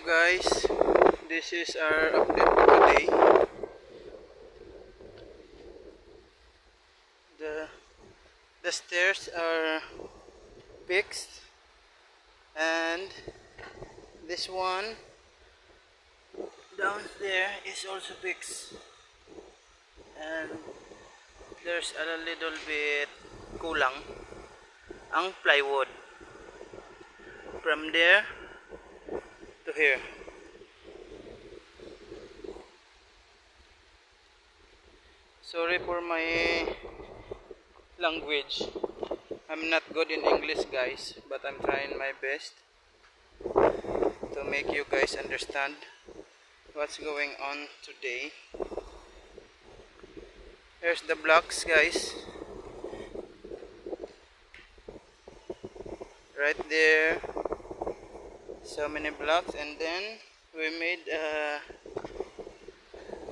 guys, this is our update for today. The stairs are fixed, and this one down there is also fixed, and there's a little bit kulang ang plywood from there to here. Sorry for my language. I'm not good in English, guys, but I'm trying my best to make you guys understand what's going on today. Here's the blocks, guys. Right there. So many blocks, and then we made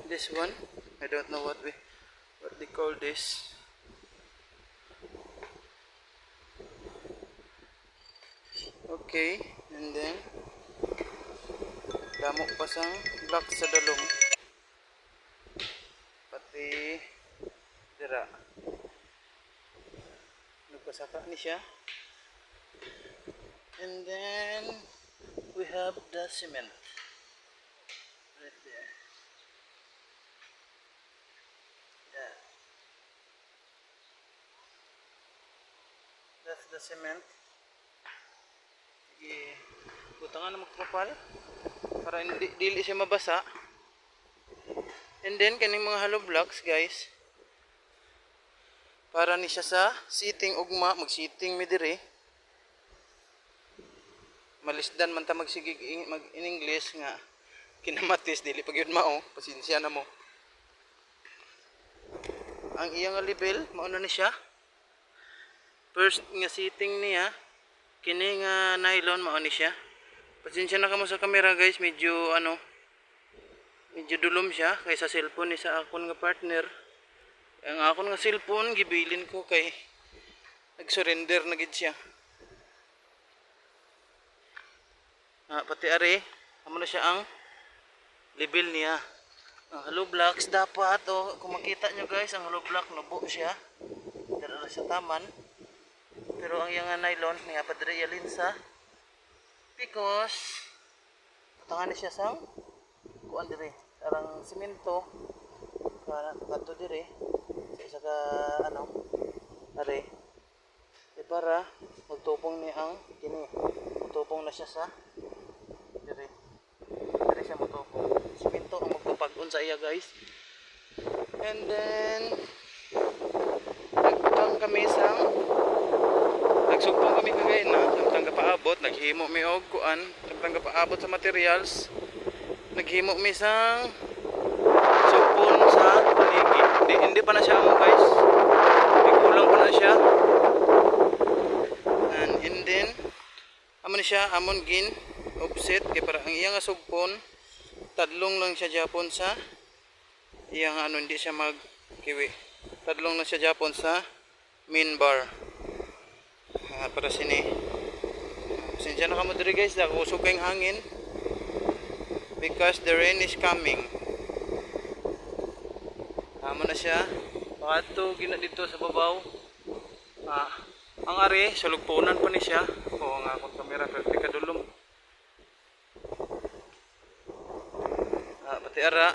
this one. I don't know what they call this. Okay, and then damo pa sang block sa dalong, pati dira nagpasaka ni siya. And then we have the cement right there. Yeah, that's the cement. Sige, butangan na magpapal para dili siya mabasa. And then kaning mga hollow blocks, guys, para ni siya sa sitting ugma, mag-sitting mi diri. Malisdan man ta magsigig mag in English nga kinamatis dili pag yun mao, pasensya na mo. Ang iyang level mao na ni siya. First nga sitting niya kini nga nylon mao ni siya. Pasensya na kamo sa camera, guys, medyo dulom siya kaysa cellphone ni sa akon nga partner. Ang akon nga cellphone gibilin ko kay nag-surrender na gid siya. Pati are, amo na siya ang level niya. Ang hollow blocks dapat, kung makita nyo, guys, ang hollow block nubo siya. Dala na siya taman. Pero ang yung nylon niya padre yalinsa because patangan siya sang kuan dire, arang semento kanto dire sa isa ka are para magtupong ni ang kini. Magtupong na siya sa dire siya matupong. Semento ang magpapag-on sa iya, guys. And then nagsugpong kami kagay na samtang gapaabot, naghimo mi og kuan, samtang gapaabot sa materials, naghimo mi sang sugpon sa paligi. Hindi pa na siya guys, may kulang pa na siya. And then amon siya amon gin offset kay para ang iyang sugpon tadlong lang siya japon sa iyang hindi siya magkiwi, tadlong lang siya japon sa main bar. Para sini pasensya na kamo diri, guys, kusog kayong hangin because the rain is coming. Amo na siya pato gina dito sa babaw. Ang ari sulugpunan pa ni siya. Ang akong kamera perti kadulom. Pati ara,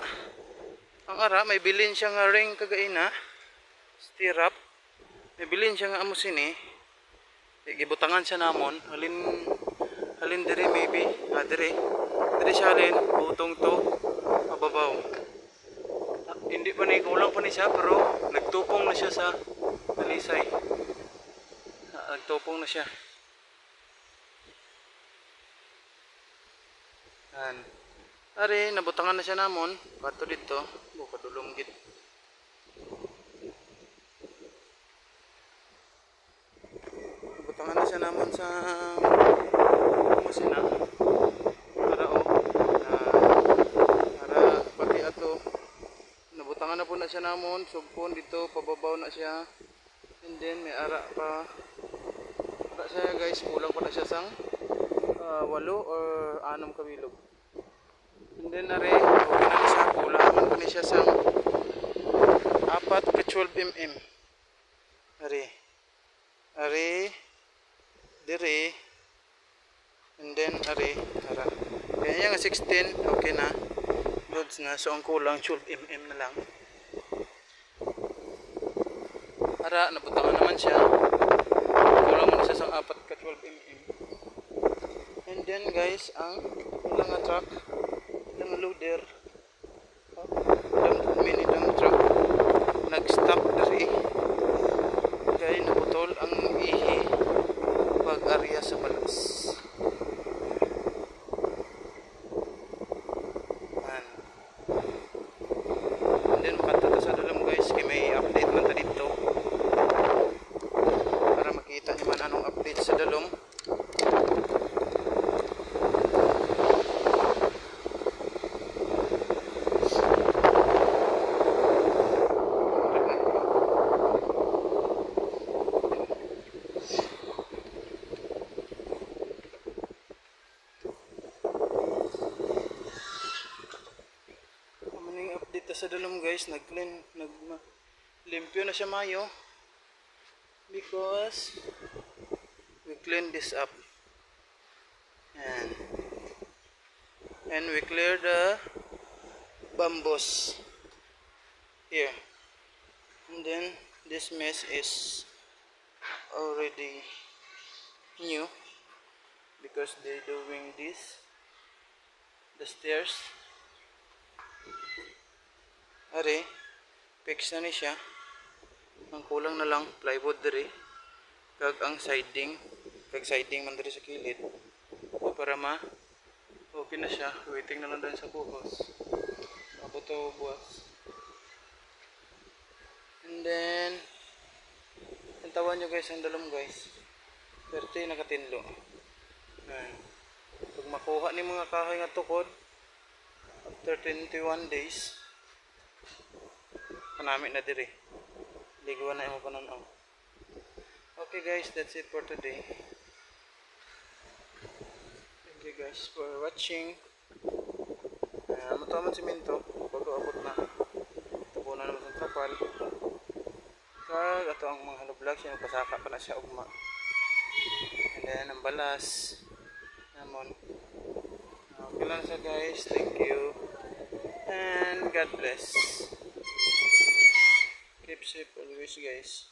ang ara may bilin siya nga ring kagaina stirrup, may bilin siya nga amo sini. Gibutangan siya namon, halin diri maybe, diri siya halin, butong to, mababaw. Hindi pa ni kulang pa ni siya, pero nagtupong na siya sa talisay. Nagtupong na siya. Ari, nabutangan na siya namon, kato dito, bukadulong gid. Butangan na siya naman sa masina para pati ato nabutangan na po na siya namon, sugpon dito pababaw na siya. And then may ara siya, guys, kulang pa na siya sang 8 or 6 kabilog. And then are okay na siya, kulangan pa ni siya sa 4 ka 12 mm. Are dire, and then are ara. Kaya nga 16 okay na. Goods na, so ang kulang 12 mm na lang. Ara, nabutangan naman siya. Kulang mo na siya sa 4 ka 12 mm. And then guys, ang ilang nga truck, ilang nga loader, ilang mini dump truck, nag-stop diri. Kaya naputol ang ihi pag-area sa balas. And then makata sa dalam guys, kaya may update man ta dito para makita nyo man anong update sa dalom. Dito sa dalom guys, limpyo na siya mayo because we clean this up and we clear the bamboos here, and then this mess is already new because they doing this, the stairs. Are, fix na ni siya. Ang kulang na lang plywood diri. Kag ang siding, man diri sa kilid. O para okay na siya. Waiting na lang din sa buhos. Ako to buwas. And then tawan nyo guys ang dalom guys. 30 nakatinlo. Pag makuha ni mga kahoy nga tukod after 21 days panamit na diri. Liguan na yung pananaw. Okay guys, that's it for today. Thank you guys for watching. Mataman siminto bago abot na. Tabunan naman sa trapal. Kag ato ang mga hollow blocks, yung pasaka pa na siya ugma. And then ang balas namon. Okay lang sa guys. Thank you and God bless. Keep safe always guys.